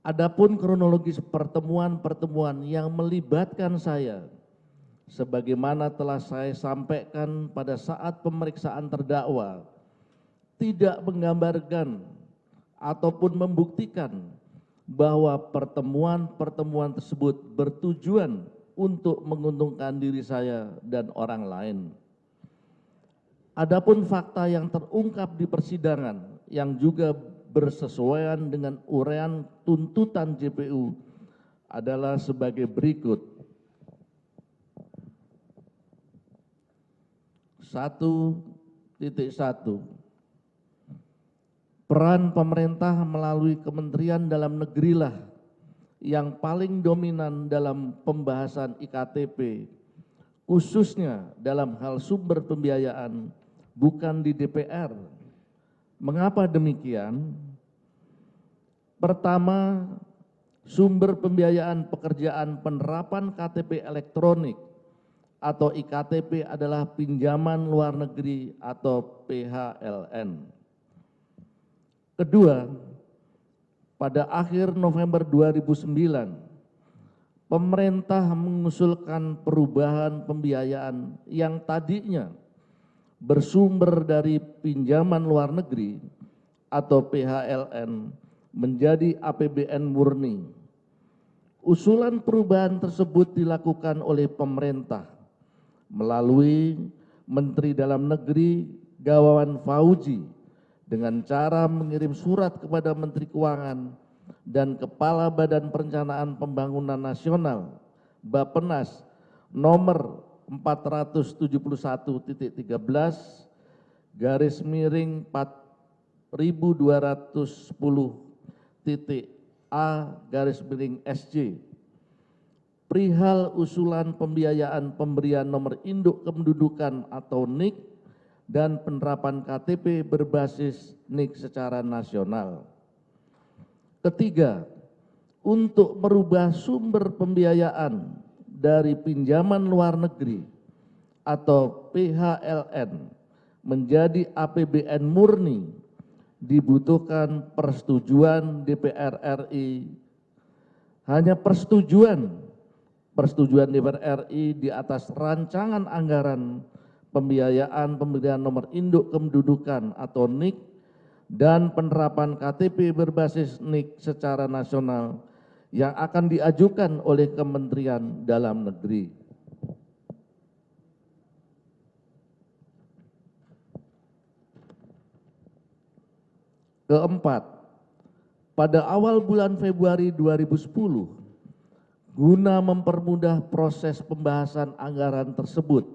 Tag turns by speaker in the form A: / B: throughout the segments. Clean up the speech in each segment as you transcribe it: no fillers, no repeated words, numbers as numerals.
A: Adapun kronologis pertemuan-pertemuan yang melibatkan saya, sebagaimana telah saya sampaikan pada saat pemeriksaan terdakwa, tidak menggambarkan ataupun membuktikan bahwa pertemuan-pertemuan tersebut bertujuan untuk menguntungkan diri saya dan orang lain. Adapun fakta yang terungkap di persidangan yang juga bersesuaian dengan uraian tuntutan JPU adalah sebagai berikut. 1.1. Peran pemerintah melalui Kementerian Dalam Negeri lah yang paling dominan dalam pembahasan iktp, khususnya dalam hal sumber pembiayaan, bukan di DPR. Mengapa demikian? Pertama, sumber pembiayaan pekerjaan penerapan KTP elektronik atau iktp adalah pinjaman luar negeri atau PHLN. Kedua, pada akhir November 2009, pemerintah mengusulkan perubahan pembiayaan yang tadinya bersumber dari pinjaman luar negeri atau PHLN menjadi APBN murni. Usulan perubahan tersebut dilakukan oleh pemerintah melalui Menteri Dalam Negeri Gamawan Fauzi dengan cara mengirim surat kepada Menteri Keuangan dan Kepala Badan Perencanaan Pembangunan Nasional Bappenas nomor 477/4210.A/SJ perihal usulan pembiayaan pemberian nomor induk kependudukan atau NIK dan penerapan KTP berbasis NIK secara nasional. Ketiga, untuk merubah sumber pembiayaan dari pinjaman luar negeri atau PHLN menjadi APBN murni dibutuhkan persetujuan DPR RI. Hanya persetujuan DPR RI di atas rancangan anggaran pembiayaan pemberian nomor induk kependudukan atau NIK dan penerapan KTP berbasis NIK secara nasional yang akan diajukan oleh Kementerian Dalam Negeri. Keempat, pada awal bulan Februari 2010, guna mempermudah proses pembahasan anggaran tersebut,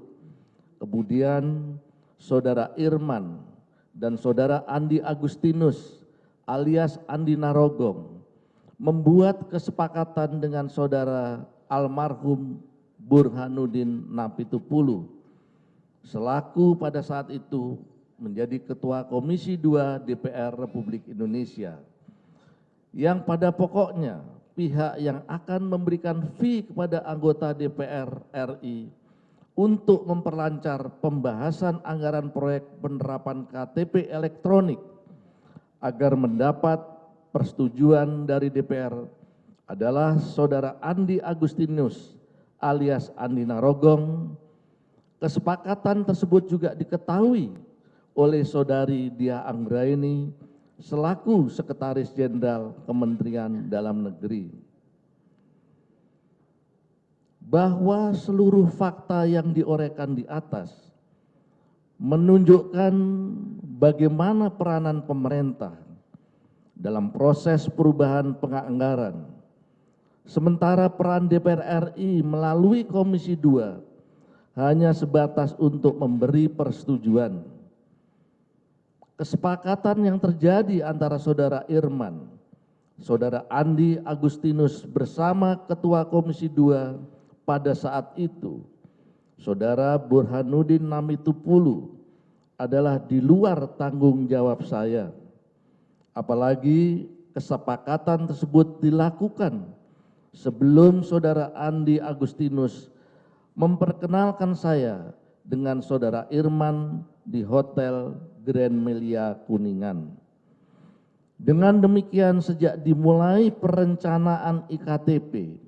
A: kemudian Saudara Irman dan Saudara Andi Agustinus alias Andi Narogong membuat kesepakatan dengan Saudara almarhum Burhanuddin Napitupulu selaku pada saat itu menjadi Ketua Komisi 2 DPR Republik Indonesia, yang pada pokoknya pihak yang akan memberikan fee kepada anggota DPR RI untuk memperlancar pembahasan anggaran proyek penerapan KTP elektronik agar mendapat persetujuan dari DPR adalah Saudara Andi Agustinus alias Andi Narogong. Kesepakatan tersebut juga diketahui oleh Saudari Diah Anggraini selaku Sekretaris Jenderal Kementerian Dalam Negeri. Bahwa seluruh fakta yang diuraikan di atas menunjukkan bagaimana peranan pemerintah dalam proses perubahan penganggaran, sementara peran DPR RI melalui Komisi 2 hanya sebatas untuk memberi persetujuan. Kesepakatan yang terjadi antara Saudara Irman, Saudara Andi Agustinus bersama Ketua Komisi 2 pada saat itu, Saudara Burhanuddin Namitupulu, adalah di luar tanggung jawab saya. Apalagi kesepakatan tersebut dilakukan sebelum Saudara Andi Agustinus memperkenalkan saya dengan Saudara Irman di Hotel Grand Melia Kuningan. Dengan demikian sejak dimulai perencanaan iktp,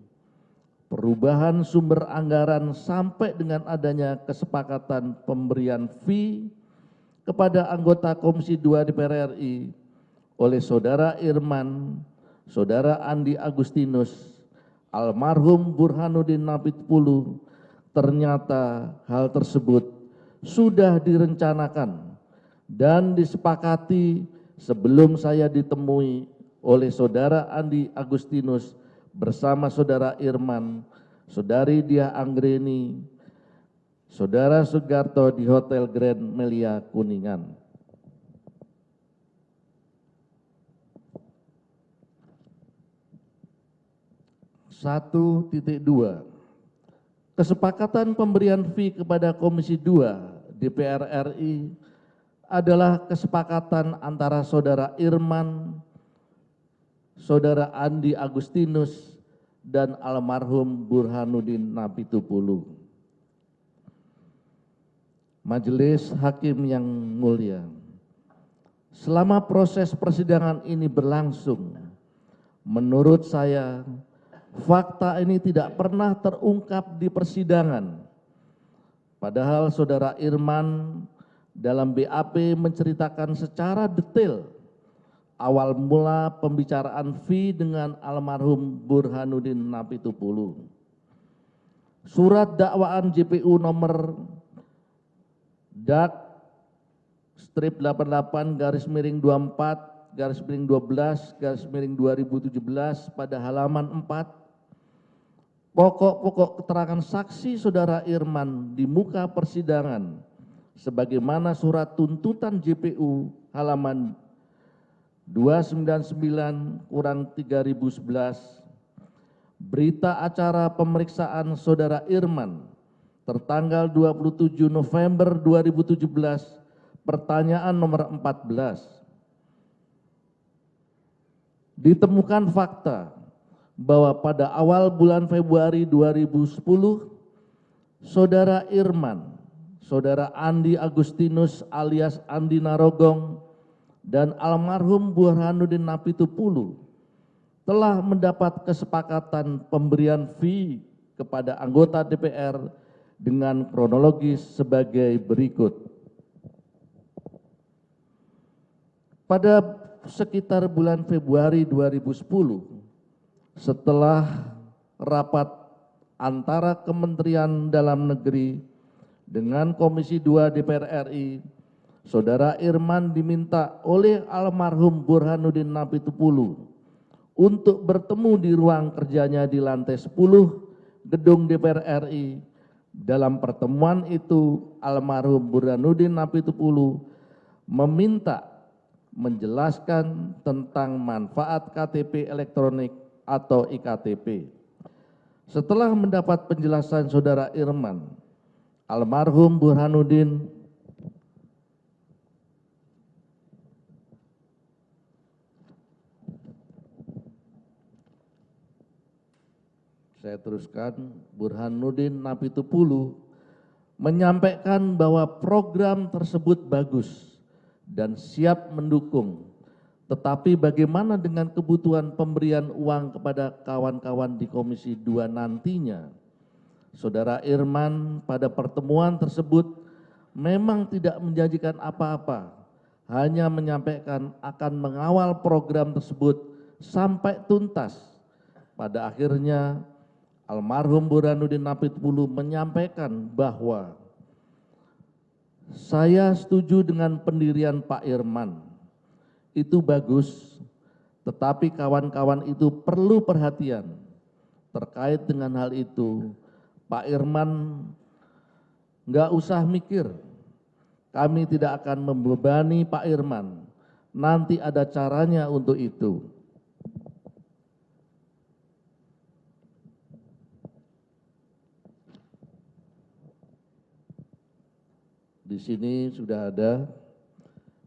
A: perubahan sumber anggaran sampai dengan adanya kesepakatan pemberian fee kepada anggota Komisi 2 DPR RI oleh Saudara Irman, Saudara Andi Agustinus, almarhum Burhanuddin Namitpulu, ternyata hal tersebut sudah direncanakan dan disepakati sebelum saya ditemui oleh Saudara Andi Agustinus bersama Saudara Irman, Saudari Diah Anggreni, Saudara Sugarto di Hotel Grand Melia Kuningan. Satu titik dua, kesepakatan pemberian fee kepada Komisi 2 DPR RI adalah kesepakatan antara Saudara Irman, Saudara Andi Agustinus, dan almarhum Burhanuddin Namitpulu. Majelis Hakim yang mulia, selama proses persidangan ini berlangsung, menurut saya fakta ini tidak pernah terungkap di persidangan. Padahal Saudara Irman dalam BAP menceritakan secara detail awal mula pembicaraan fee dengan almarhum Burhanuddin Namitpulu. Surat dakwaan JPU nomor DAK strip 88-24-12-2017 pada halaman 4, pokok-pokok keterangan saksi Saudara Irman di muka persidangan sebagaimana surat tuntutan JPU halaman 299-3011, berita acara pemeriksaan Saudara Irman tertanggal 27 November 2017, pertanyaan nomor 14. Ditemukan fakta bahwa pada awal bulan Februari 2010, Saudara Irman, Saudara Andi Agustinus alias Andi Narogong, dan almarhum Burhanuddin Namitpulu telah mendapat kesepakatan pemberian fee kepada anggota DPR dengan kronologis sebagai berikut. Pada sekitar bulan Februari 2010, setelah rapat antara Kementerian Dalam Negeri dengan Komisi 2 DPR RI, Saudara Irman diminta oleh almarhum Burhanuddin Namitpulu untuk bertemu di ruang kerjanya di lantai 10 gedung DPR RI. Dalam pertemuan itu, almarhum Burhanuddin Namitpulu meminta menjelaskan tentang manfaat KTP elektronik atau iktp. Setelah mendapat penjelasan Saudara Irman, almarhum Burhanuddin Burhanuddin Namitpulu menyampaikan bahwa program tersebut bagus dan siap mendukung. Tetapi bagaimana dengan kebutuhan pemberian uang kepada kawan-kawan di Komisi 2 nantinya? Saudara Irman pada pertemuan tersebut memang tidak menjanjikan apa-apa, hanya menyampaikan akan mengawal program tersebut sampai tuntas. Pada akhirnya almarhum Burhanuddin Namitpulu menyampaikan bahwa saya setuju dengan pendirian Pak Irman, itu bagus, tetapi kawan-kawan itu perlu perhatian. Terkait dengan hal itu, Pak Irman nggak usah mikir, kami tidak akan membebani Pak Irman, nanti ada caranya untuk itu. Di sini sudah ada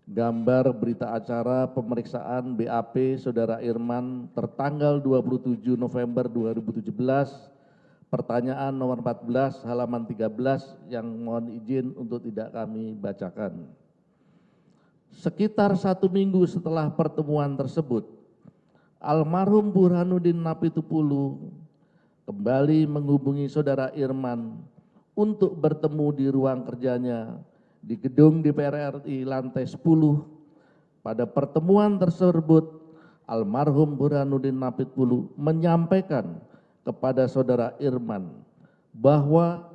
A: gambar berita acara pemeriksaan BAP Saudara Irman tertanggal 27 November 2017, pertanyaan nomor 14 halaman 13 yang mohon izin untuk tidak kami bacakan. Sekitar 1 minggu setelah pertemuan tersebut, almarhum Burhanuddin Napitupulu kembali menghubungi saudara Irman untuk bertemu di ruang kerjanya di gedung DPR RI lantai 10. Pada pertemuan tersebut, almarhum Burhanuddin Napitupulu menyampaikan kepada saudara Irman bahwa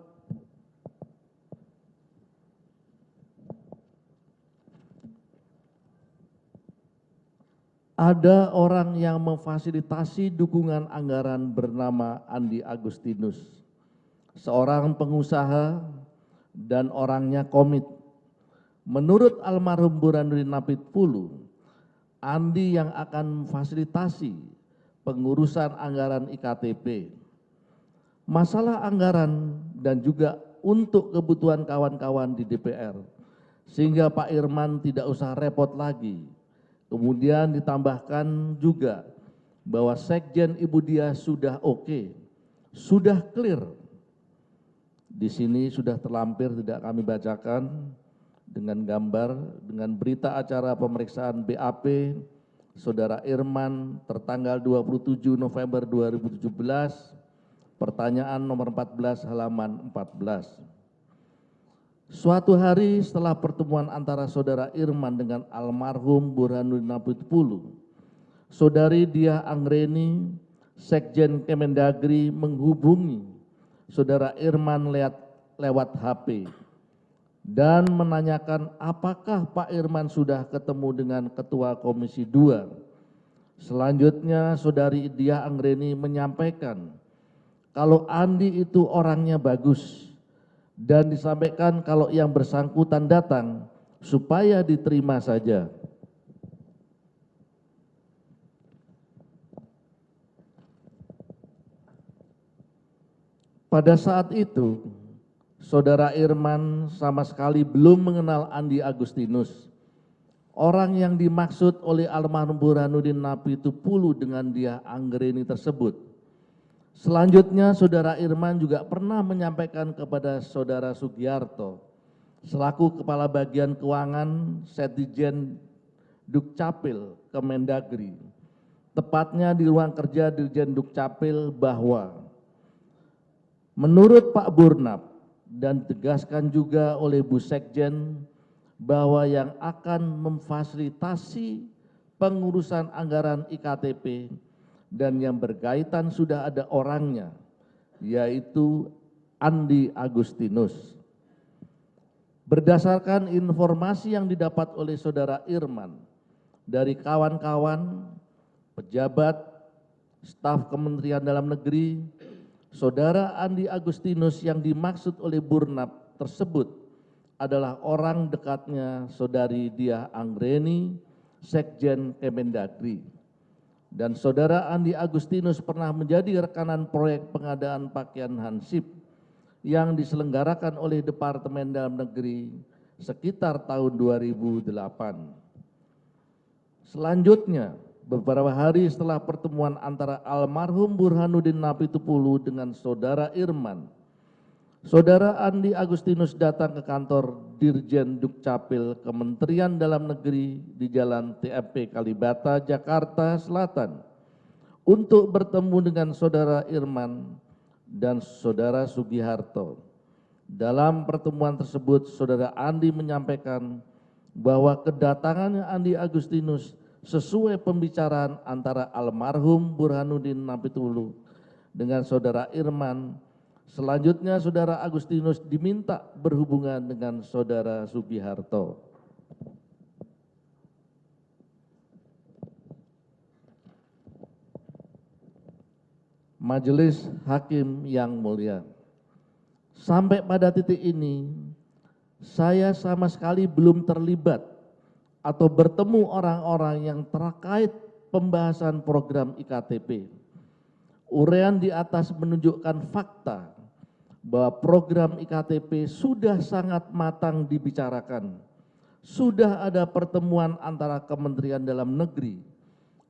A: ada orang yang memfasilitasi dukungan anggaran bernama Andi Agustinus, seorang pengusaha dan orangnya komit. Menurut almarhum Burhanuddin Napitupulu, Andi yang akan memfasilitasi pengurusan anggaran IKTP, masalah anggaran dan juga untuk kebutuhan kawan-kawan di DPR, sehingga Pak Irman tidak usah repot lagi. Kemudian ditambahkan juga bahwa Sekjen Ibu Diah sudah oke, sudah clear. Di sini sudah terlampir, tidak kami bacakan, dengan gambar, dengan berita acara pemeriksaan BAP saudara Irman tertanggal 27 November 2017, pertanyaan nomor 14 halaman 14. Suatu hari setelah pertemuan antara saudara Irman dengan almarhum Burhanuddin Napitupulu, saudari Diah Anggreni, Sekjen Kemendagri menghubungi saudara Irman lewat HP dan menanyakan apakah Pak Irman sudah ketemu dengan Ketua Komisi 2. Selanjutnya saudari Diah Anggreni menyampaikan kalau Andi itu orangnya bagus dan disampaikan kalau yang bersangkutan datang supaya diterima saja. Pada saat itu, saudara Irman sama sekali belum mengenal Andi Agustinus, orang yang dimaksud oleh almarhum Burhanuddin Napitupulu dengan Diah Anggreni tersebut. Selanjutnya saudara Irman juga pernah menyampaikan kepada saudara Sugiharto selaku Kepala Bagian Keuangan Setjen Dukcapil Kemendagri, tepatnya di ruang kerja Dirjen Dukcapil, bahwa menurut Pak Burnap dan ditegaskan juga oleh Bu Sekjen bahwa yang akan memfasilitasi pengurusan anggaran IKTP dan yang berkaitan sudah ada orangnya, yaitu Andi Agustinus. Berdasarkan informasi yang didapat oleh saudara Irman dari kawan-kawan, pejabat, staf Kementerian Dalam Negeri, saudara Andi Agustinus yang dimaksud oleh Burnap tersebut adalah orang dekatnya saudari Diah Anggreni, Sekjen Kemendagri. Dan saudara Andi Agustinus pernah menjadi rekanan proyek pengadaan pakaian Hansip yang diselenggarakan oleh Departemen Dalam Negeri sekitar tahun 2008. Selanjutnya, beberapa hari setelah pertemuan antara almarhum Burhanuddin Napitupulu dengan saudara Irman, saudara Andi Agustinus datang ke kantor Dirjen Dukcapil Kementerian Dalam Negeri di Jalan TMP Kalibata, Jakarta Selatan untuk bertemu dengan saudara Irman dan saudara Sugiharto. Dalam pertemuan tersebut, saudara Andi menyampaikan bahwa kedatangannya Andi Agustinus sesuai pembicaraan antara almarhum Burhanuddin Napitupulu dengan saudara Irman. Selanjutnya saudara Agustinus diminta berhubungan dengan saudara Sugiharto. Majelis Hakim yang mulia, sampai pada titik ini saya sama sekali belum terlibat atau bertemu orang-orang yang terkait pembahasan program IKTP. Uraian di atas menunjukkan fakta bahwa program IKTP sudah sangat matang dibicarakan. Sudah ada pertemuan antara Kementerian Dalam Negeri,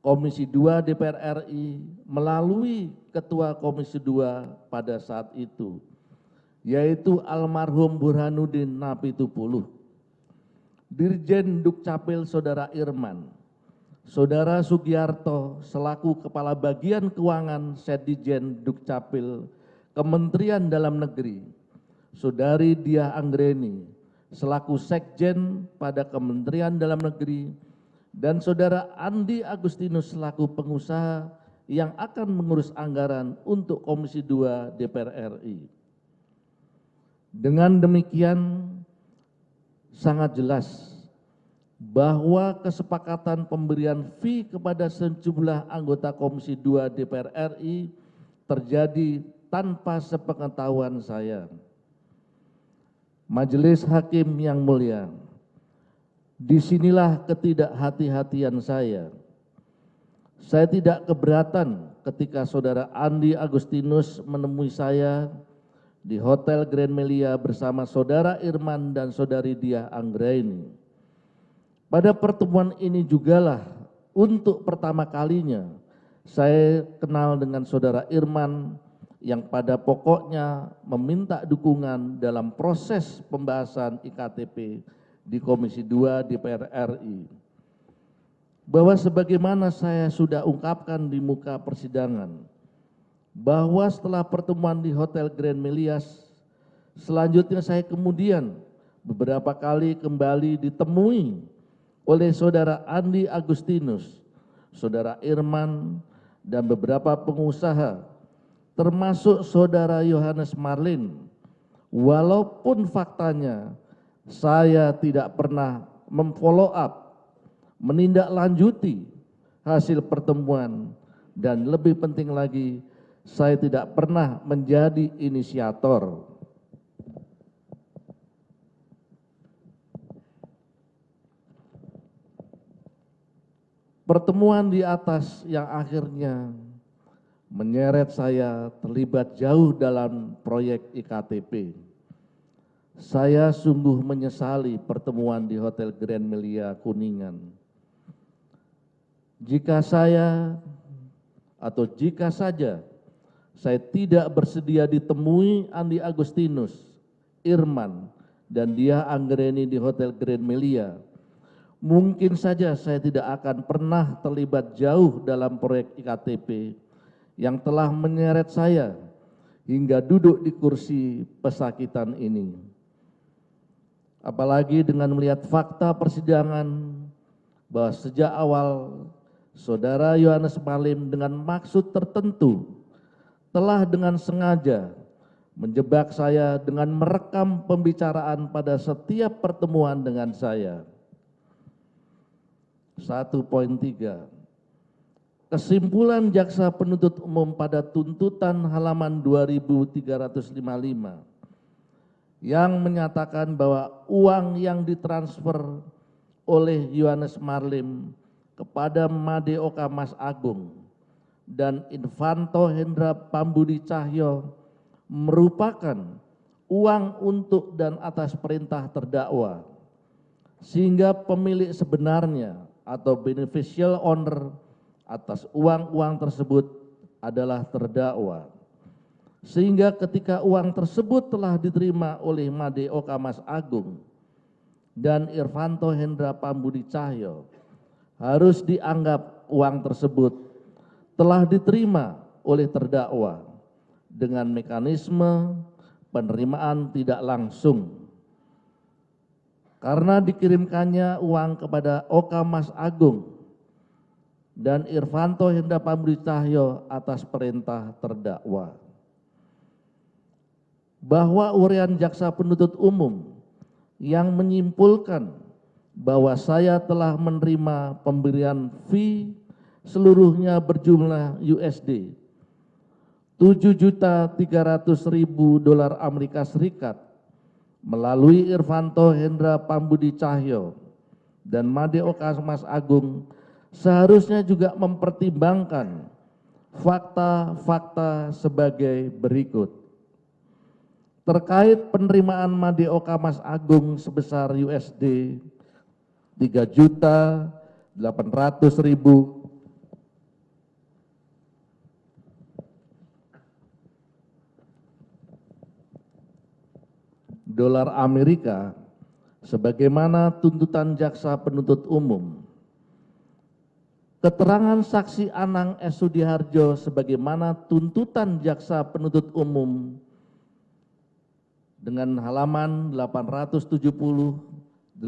A: Komisi 2 DPR RI melalui Ketua Komisi 2 pada saat itu, yaitu almarhum Burhanuddin Napitupulu. Dirjen Dukcapil Saudara Irman, Saudara Sugiarto selaku Kepala Bagian Keuangan Setdijen Dukcapil Kementerian Dalam Negeri, Saudari Diah Anggreni selaku Sekjen pada Kementerian Dalam Negeri, dan Saudara Andi Agustinus selaku pengusaha yang akan mengurus anggaran untuk Komisi 2 DPR RI. Dengan demikian, sangat jelas bahwa kesepakatan pemberian fee kepada sejumlah anggota Komisi 2 DPR RI terjadi tanpa sepengetahuan saya. Majelis Hakim yang mulia, disinilah ketidakhati-hatian saya. Saya tidak keberatan ketika Saudara Andi Agustinus menemui saya di Hotel Grand Melia bersama Saudara Irman dan Saudari Diah Anggreni. Pada pertemuan ini jugalah untuk pertama kalinya saya kenal dengan Saudara Irman yang pada pokoknya meminta dukungan dalam proses pembahasan IKTP di Komisi 2 DPR RI. Bahwa sebagaimana saya sudah ungkapkan di muka persidangan, bahwa setelah pertemuan di Hotel Grand Melias, selanjutnya saya kemudian beberapa kali kembali ditemui oleh Saudara Andi Agustinus, Saudara Irman, dan beberapa pengusaha, termasuk Saudara Yohanes Marlin, walaupun faktanya saya tidak pernah memfollow up, menindaklanjuti hasil pertemuan, dan lebih penting lagi, saya tidak pernah menjadi inisiator. Pertemuan di atas yang akhirnya menyeret saya terlibat jauh dalam proyek IKTP. Saya sungguh menyesali pertemuan di Hotel Grand Melia Kuningan. Jika saja saya tidak bersedia ditemui Andi Agustinus, Irman, dan Diah Anggreni di Hotel Grand Melia, mungkin saja saya tidak akan pernah terlibat jauh dalam proyek IKTP yang telah menyeret saya hingga duduk di kursi pesakitan ini. Apalagi dengan melihat fakta persidangan bahwa sejak awal Saudara Yohanes Marlin dengan maksud tertentu telah dengan sengaja menjebak saya dengan merekam pembicaraan pada setiap pertemuan dengan saya. 1.3. Kesimpulan jaksa penuntut umum pada tuntutan halaman 2355 yang menyatakan bahwa uang yang ditransfer oleh Yohanes Marlin kepada Madeoka Mas Agung dan Irvanto Hendra Pambudi Cahyo merupakan uang untuk dan atas perintah terdakwa, sehingga pemilik sebenarnya atau beneficial owner atas uang-uang tersebut adalah terdakwa. Sehingga ketika uang tersebut telah diterima oleh Madeoka Mas Agung dan Irvanto Hendra Pambudi Cahyo, harus dianggap uang tersebut telah diterima oleh terdakwa dengan mekanisme penerimaan tidak langsung. Karena dikirimkannya uang kepada Oka Mas Agung dan Irvanto Hendra Pambudi Cahyo atas perintah terdakwa. Bahwa uraian jaksa penuntut umum yang menyimpulkan bahwa saya telah menerima pemberian fee seluruhnya berjumlah USD $7.300.000 Amerika Serikat melalui Irvanto Hendra Pambudi Cahyo dan Madeoka Mas Agung seharusnya juga mempertimbangkan fakta-fakta sebagai berikut. Terkait penerimaan Madeoka Mas Agung sebesar USD $3.800.000 Amerika sebagaimana tuntutan jaksa penuntut umum. Keterangan saksi Anang S. Sudiharjo sebagaimana tuntutan jaksa penuntut umum dengan halaman 870-871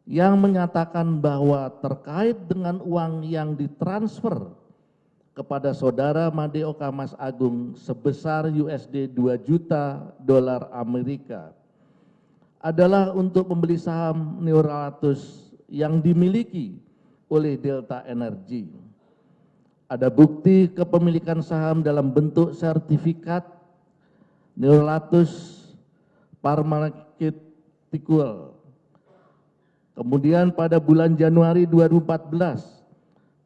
A: yang menyatakan bahwa terkait dengan uang yang ditransfer kepada saudara Madeo Kamas Agung sebesar USD 2 juta dolar Amerika adalah untuk membeli saham Neuralatus yang dimiliki oleh Delta Energy. Ada bukti kepemilikan saham dalam bentuk sertifikat Neuralatus Pharmaceutical. Kemudian pada bulan Januari 2014,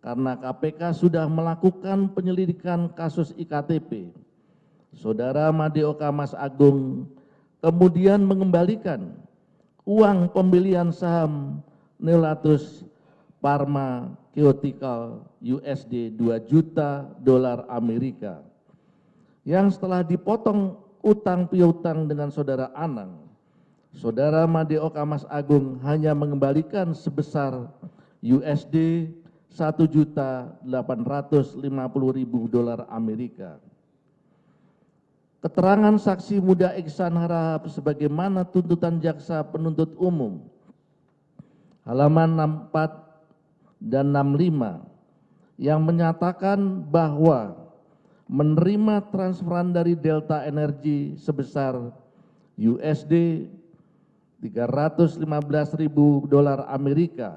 A: karena KPK sudah melakukan penyelidikan kasus IKTP, saudara Madeo Kamas Agung kemudian mengembalikan uang pembelian saham Neuralatus Pharmaceutical USD 2 juta dolar Amerika yang setelah dipotong utang piutang dengan saudara Anang, saudara Madeo Kamas Agung hanya mengembalikan sebesar USD 1.850.000 dolar Amerika. Keterangan saksi Muda Iksan Harahap sebagaimana tuntutan jaksa penuntut umum halaman 64 dan 65 yang menyatakan bahwa menerima transferan dari Delta Energy sebesar USD 315.000 dolar Amerika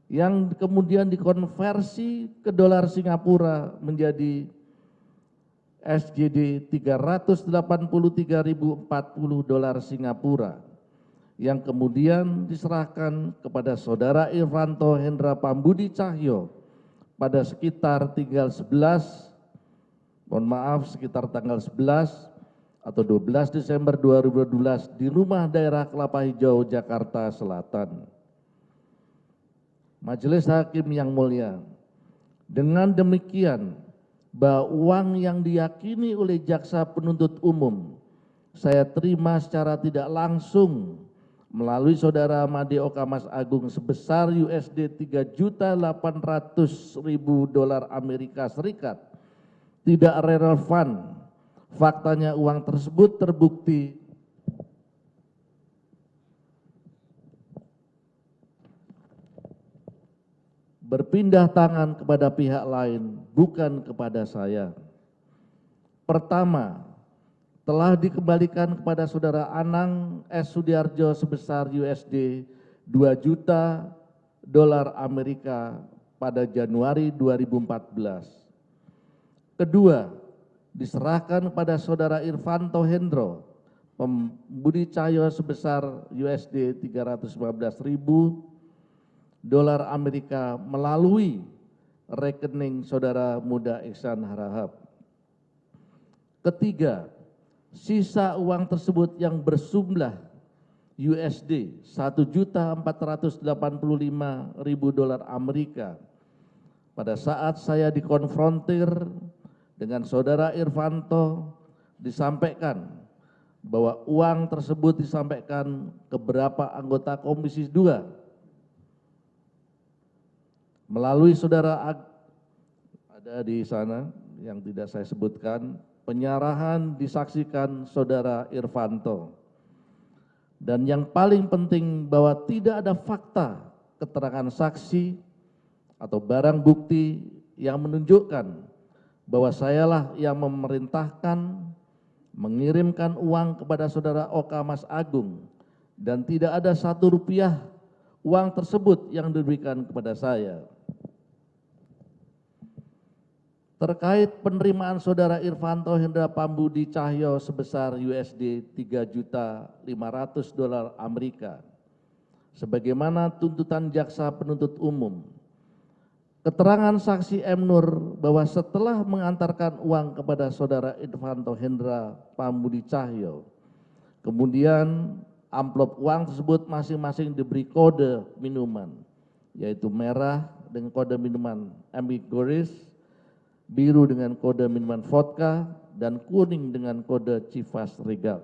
A: yang kemudian dikonversi ke dolar Singapura menjadi SGD 383.040 dolar Singapura yang kemudian diserahkan kepada saudara Irvanto Hendra Pambudi Cahyo pada sekitar tanggal 11 atau 12 Desember 2012 di rumah daerah Kelapa Hijau, Jakarta Selatan. Majelis Hakim yang mulia, dengan demikian bahwa uang yang diyakini oleh jaksa penuntut umum saya terima secara tidak langsung melalui saudara Madeo Kamas Agung sebesar USD 3.800.000 dolar Amerika Serikat tidak relevan. Faktanya uang tersebut terbukti berpindah tangan kepada pihak lain, bukan kepada saya. Pertama, telah dikembalikan kepada saudara Anang S. Sudiharjo sebesar USD 2 juta dolar Amerika pada Januari 2014. Kedua, diserahkan kepada saudara Irvanto Hendro Pambudi Cahyo sebesar USD 315.000 dolar Amerika melalui rekening saudara Muda Iksan Harahap. Ketiga, sisa uang tersebut yang bersumlah USD 1.485.000 dolar Amerika pada saat saya dikonfrontir dengan saudara Irvanto disampaikan bahwa uang tersebut disampaikan ke beberapa anggota Komisi 2 melalui saudara ada di sana yang tidak saya sebutkan, penyerahan disaksikan saudara Irvanto. Dan yang paling penting bahwa tidak ada fakta, keterangan saksi atau barang bukti yang menunjukkan bahwa sayalah yang memerintahkan mengirimkan uang kepada saudara Oka Mas Agung dan tidak ada Rp1 uang tersebut yang diberikan kepada saya. Terkait penerimaan saudara Irvanto Hendra Pambudi Cahyo sebesar USD 3.500.000 dolar Amerika sebagaimana tuntutan jaksa penuntut umum. Keterangan saksi M. Nur bahwa setelah mengantarkan uang kepada saudara Irvanto Hendra Pambudi Cahyo, kemudian amplop uang tersebut masing-masing diberi kode minuman, yaitu merah dengan kode minuman Ambigoris, biru dengan kode minuman vodka, dan kuning dengan kode Chivas Regal.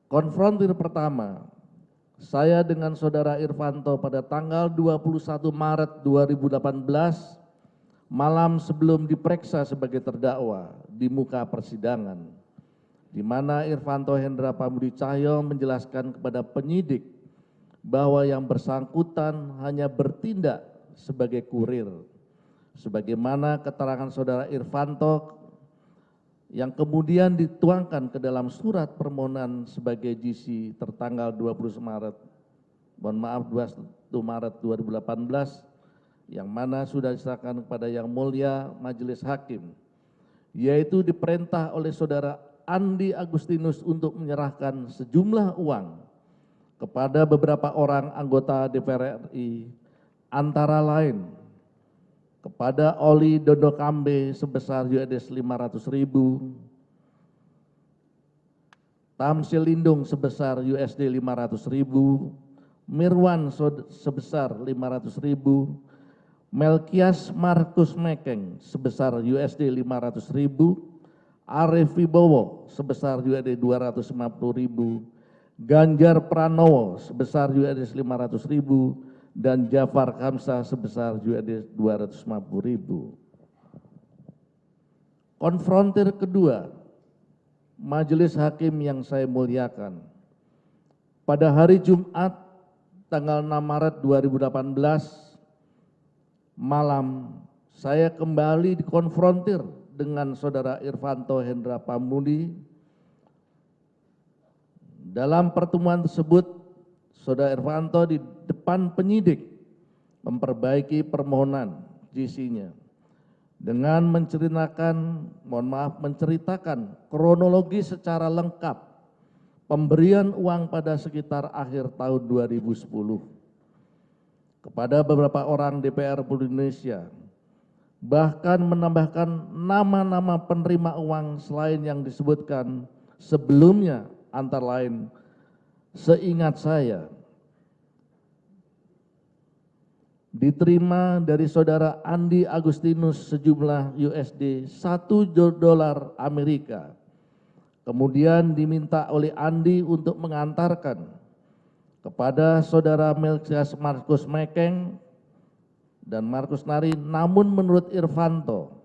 A: Konfrontir pertama, saya dengan saudara Irvanto pada tanggal 21 Maret 2018, malam sebelum diperiksa sebagai terdakwa di muka persidangan, di mana Irvanto Hendra Pambudi Cahyo menjelaskan kepada penyidik bahwa yang bersangkutan hanya bertindak sebagai kurir, sebagaimana keterangan saudara Irvanto yang kemudian dituangkan ke dalam surat permohonan sebagai GC tertanggal 21 Maret 2018, yang mana sudah diserahkan kepada Yang Mulia Majelis Hakim, yaitu diperintah oleh saudara Andi Agustinus untuk menyerahkan sejumlah uang kepada beberapa orang anggota DPR RI, antara lain kepada Oli Dondo Kambe sebesar USD 500.000, Tamsil Lindung sebesar USD 500.000, Mirwan sebesar 500.000, Melkias Markus Mekeng sebesar USD 500.000, Arif Wibowo sebesar USD 250.000, Ganjar Pranowo sebesar USD 500.000, dan Jafar Kamsa sebesar USD 250.000. Konfrontir kedua, Majelis Hakim yang saya muliakan, pada hari Jumat tanggal 6 Maret 2018 malam, saya kembali dikonfrontir dengan saudara Irvanto Hendra Pambudi. Dalam pertemuan tersebut, saudara Irvanto di depan penyidik memperbaiki permohonan GC-nya dengan menceritakan kronologi secara lengkap pemberian uang pada sekitar akhir tahun 2010 kepada beberapa orang DPR Republik Indonesia, bahkan menambahkan nama-nama penerima uang selain yang disebutkan sebelumnya, antara lain seingat saya diterima dari saudara Andi Agustinus sejumlah USD 1 dolar Amerika, kemudian diminta oleh Andi untuk mengantarkan kepada saudara Melkias Markus Mekeng dan Markus Nari, namun menurut Irvanto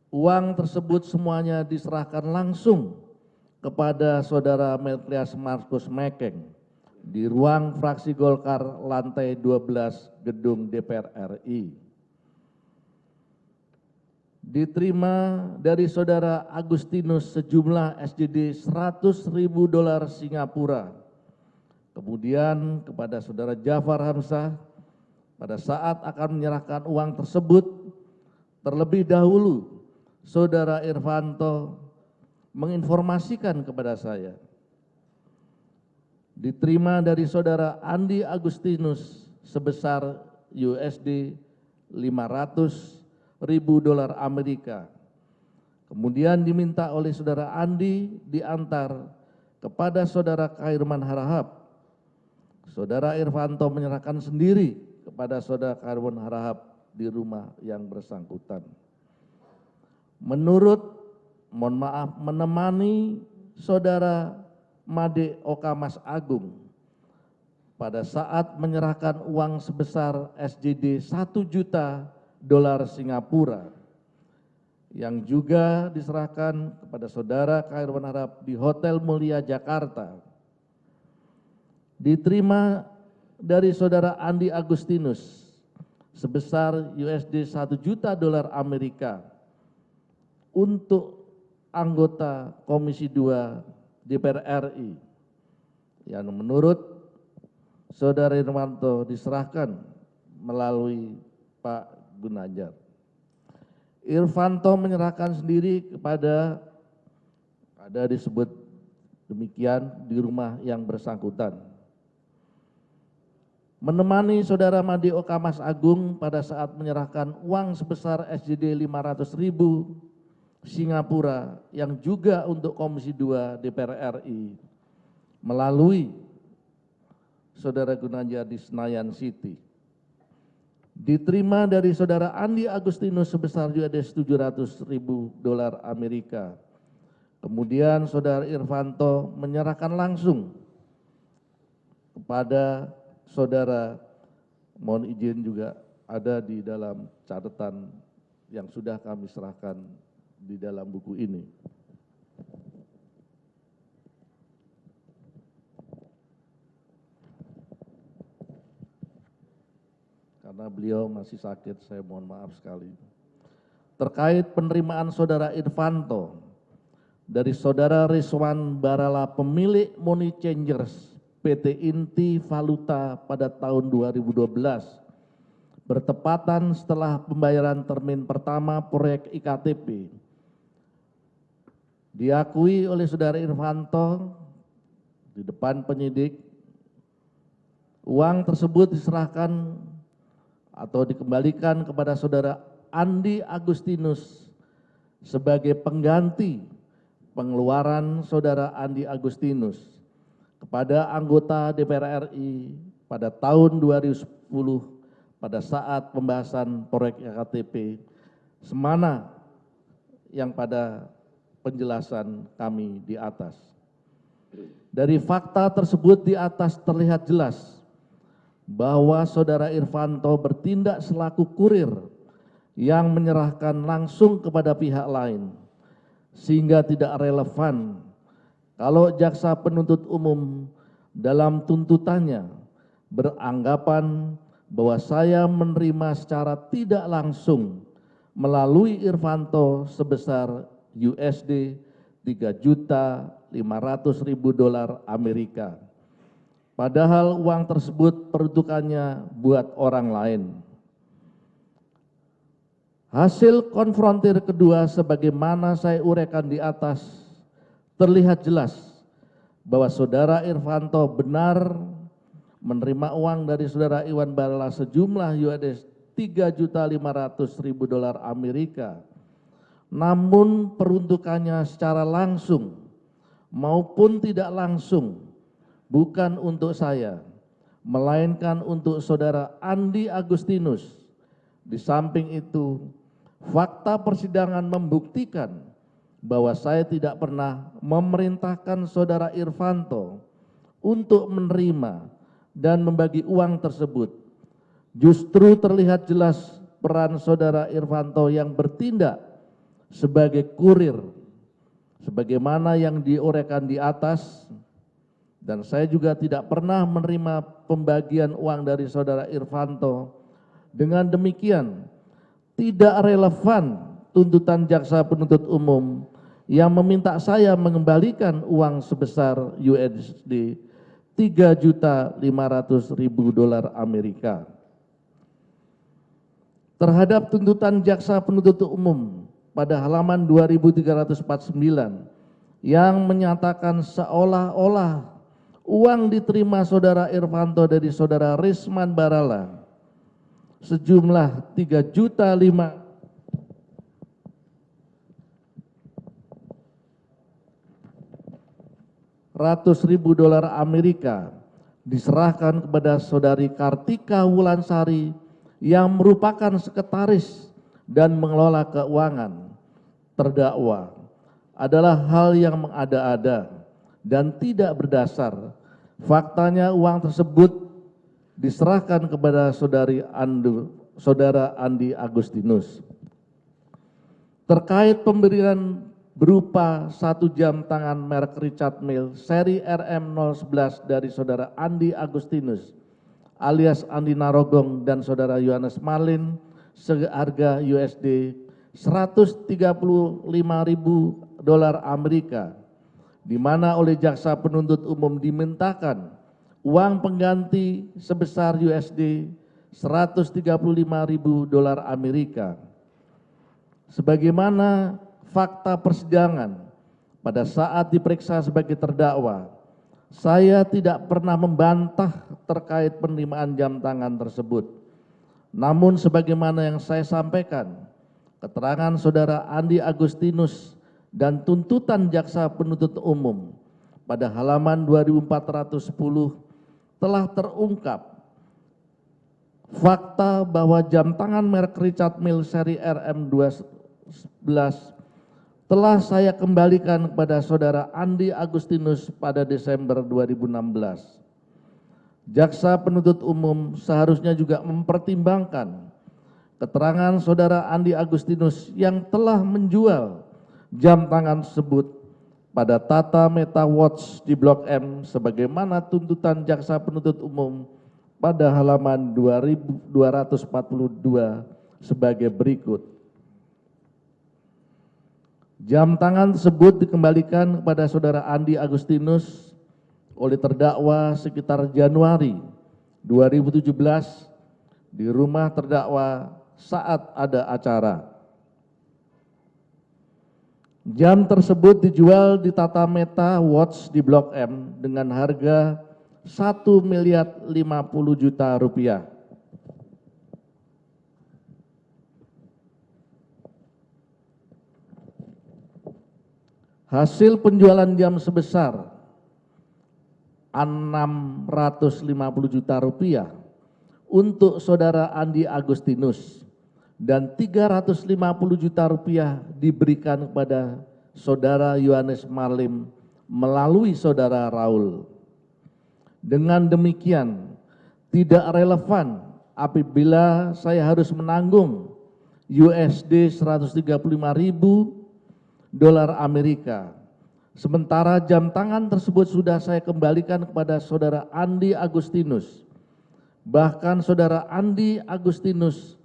A: uang tersebut semuanya diserahkan langsung kepada saudara Melkias Markus Mekeng di ruang fraksi Golkar lantai 12 gedung DPR RI. Diterima dari saudara Agustinus sejumlah SGD 100.000 dolar Singapura. Kemudian kepada saudara Jafar Hamzah pada saat akan menyerahkan uang tersebut, terlebih dahulu saudara Irvanto menginformasikan kepada saya, diterima dari saudara Andi Agustinus sebesar USD 500.000 dolar Amerika. Kemudian diminta oleh saudara Andi diantar kepada saudara Khairman Harahap. Saudara Irvanto menyerahkan sendiri kepada saudara Khairman Harahap di rumah yang bersangkutan. Menemani saudara Made Oka Mas Agung pada saat menyerahkan uang sebesar SGD 1 juta dolar Singapura yang juga diserahkan kepada saudara Khairman Harahap di Hotel Mulia Jakarta. Diterima dari saudara Andi Agustinus sebesar USD 1 juta dolar Amerika untuk anggota Komisi 2 DPR RI yang menurut saudara Irvanto diserahkan melalui Pak Gunanjar. Irvanto menyerahkan sendiri kepada, ada disebut demikian, di rumah yang bersangkutan. Menemani saudara Made Oka Mas Agung pada saat menyerahkan uang sebesar SGD 500.000 Singapura yang juga untuk Komisi 2 DPR RI melalui saudara Gunanjar di Senayan City. diterima dari saudara Andi Agustinus sebesar $700.000 Amerika. Kemudian saudara Irvanto menyerahkan langsung kepada saudara, mohon izin juga ada di dalam catatan yang sudah kami serahkan di dalam buku ini. Karena beliau masih sakit, saya mohon maaf sekali. Terkait penerimaan saudara Irvanto dari saudara Rizwan Barala, pemilik Money Changers PT Inti Valuta pada tahun 2012, bertepatan setelah pembayaran termin pertama proyek IKTP, diakui oleh saudara Irvanto di depan penyidik, uang tersebut diserahkan atau dikembalikan kepada saudara Andi Agustinus sebagai pengganti pengeluaran saudara Andi Agustinus kepada anggota DPR RI pada tahun 2010 pada saat pembahasan proyek IKTP, semana yang pada penjelasan kami di atas. Dari fakta tersebut di atas terlihat jelas bahwa saudara Irvanto bertindak selaku kurir yang menyerahkan langsung kepada pihak lain, sehingga tidak relevan kalau jaksa penuntut umum dalam tuntutannya beranggapan bahwa saya menerima secara tidak langsung melalui Irvanto sebesar $3.500.000 Amerika. Padahal uang tersebut peruntukannya buat orang lain. Hasil konfrontir kedua sebagaimana saya uraikan di atas terlihat jelas bahwa saudara Irvanto benar menerima uang dari saudara Iwan Barala sejumlah $3.500.000 Amerika. Namun peruntukannya secara langsung maupun tidak langsung bukan untuk saya, melainkan untuk saudara Andi Agustinus. Di samping itu, fakta persidangan membuktikan bahwa saya tidak pernah memerintahkan saudara Irvanto untuk menerima dan membagi uang tersebut. Justru terlihat jelas peran saudara Irvanto yang bertindak sebagai kurir, sebagaimana yang diuraikan di atas. Dan saya juga tidak pernah menerima pembagian uang dari saudara Irvanto. Dengan demikian, tidak relevan tuntutan jaksa penuntut umum yang meminta saya mengembalikan uang sebesar $3.500.000 Amerika. Terhadap tuntutan jaksa penuntut umum pada halaman 2349 yang menyatakan seolah-olah uang diterima saudara Irvanto dari saudara Rizwan Barala sejumlah $3.500.000 Amerika diserahkan kepada saudari Kartika Wulansari yang merupakan sekretaris dan mengelola keuangan terdakwa adalah hal yang mengada-ada dan tidak berdasar. Faktanya uang tersebut diserahkan kepada saudara Andi Agustinus. Terkait pemberian berupa 1 jam tangan merek Richard Mille seri RM011 dari saudara Andi Agustinus alias Andi Narogong dan saudara Yohanes Marlin seharga $135.000 Amerika, di mana oleh jaksa penuntut umum dimintakan uang pengganti sebesar $135.000 Amerika. Sebagaimana fakta persidangan pada saat diperiksa sebagai terdakwa, saya tidak pernah membantah terkait penerimaan jam tangan tersebut. Namun sebagaimana yang saya sampaikan, keterangan saudara Andi Agustinus dan tuntutan jaksa penuntut umum pada halaman 2410 telah terungkap fakta bahwa jam tangan merek Richard Mille seri RM12 telah saya kembalikan kepada saudara Andi Agustinus pada Desember 2016. Jaksa penuntut umum seharusnya juga mempertimbangkan keterangan saudara Andi Agustinus yang telah menjual jam tangan tersebut pada Tata Meta Watch di Blok M sebagaimana tuntutan jaksa penuntut umum pada halaman 242 sebagai berikut. Jam tangan tersebut dikembalikan kepada saudara Andi Agustinus oleh terdakwa sekitar Januari 2017 di rumah terdakwa saat ada acara. Jam tersebut dijual di Tata Meta Watch di Blok M dengan harga Rp1.050.000.000. Hasil penjualan jam sebesar Rp650 juta untuk saudara Andi Agustinus dan Rp350 juta diberikan kepada saudara Yohanes Marlim melalui saudara Raul. Dengan demikian tidak relevan apabila saya harus menanggung USD 135.000 dolar Amerika. Sementara jam tangan tersebut sudah saya kembalikan kepada saudara Andi Agustinus. Bahkan saudara Andi Agustinus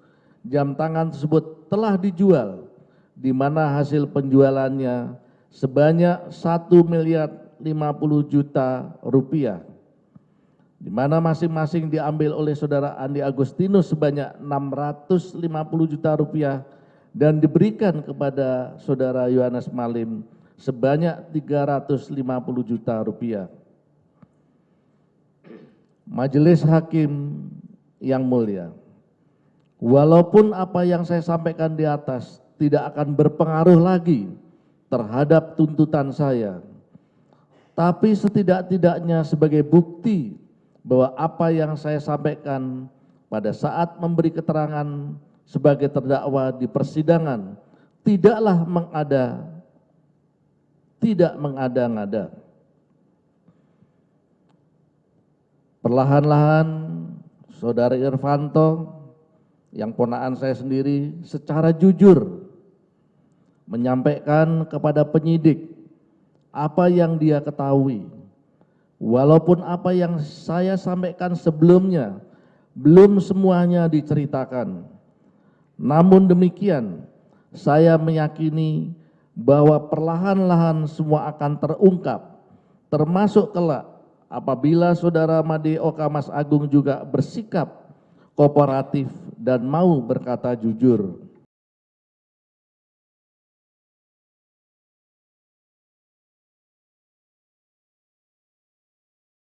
A: jam tangan tersebut telah dijual di mana hasil penjualannya sebanyak Rp1.050.000.000 di mana masing-masing diambil oleh saudara Andi Agustinus sebanyak Rp650 juta dan diberikan kepada saudara Yohanes Marlim sebanyak Rp350 juta. Majelis Hakim yang mulia, walaupun apa yang saya sampaikan di atas tidak akan berpengaruh lagi terhadap tuntutan saya, tapi setidak-tidaknya sebagai bukti bahwa apa yang saya sampaikan pada saat memberi keterangan sebagai terdakwa di persidangan tidaklah mengada-ngada. Perlahan-lahan saudara Irvanto yang ponakan saya sendiri secara jujur menyampaikan kepada penyidik apa yang dia ketahui. Walaupun apa yang saya sampaikan sebelumnya belum semuanya diceritakan. Namun demikian, saya meyakini bahwa perlahan-lahan semua akan terungkap, termasuk kelak apabila saudara Made Oka Mas Agung juga bersikap kooperatif dan mau berkata jujur.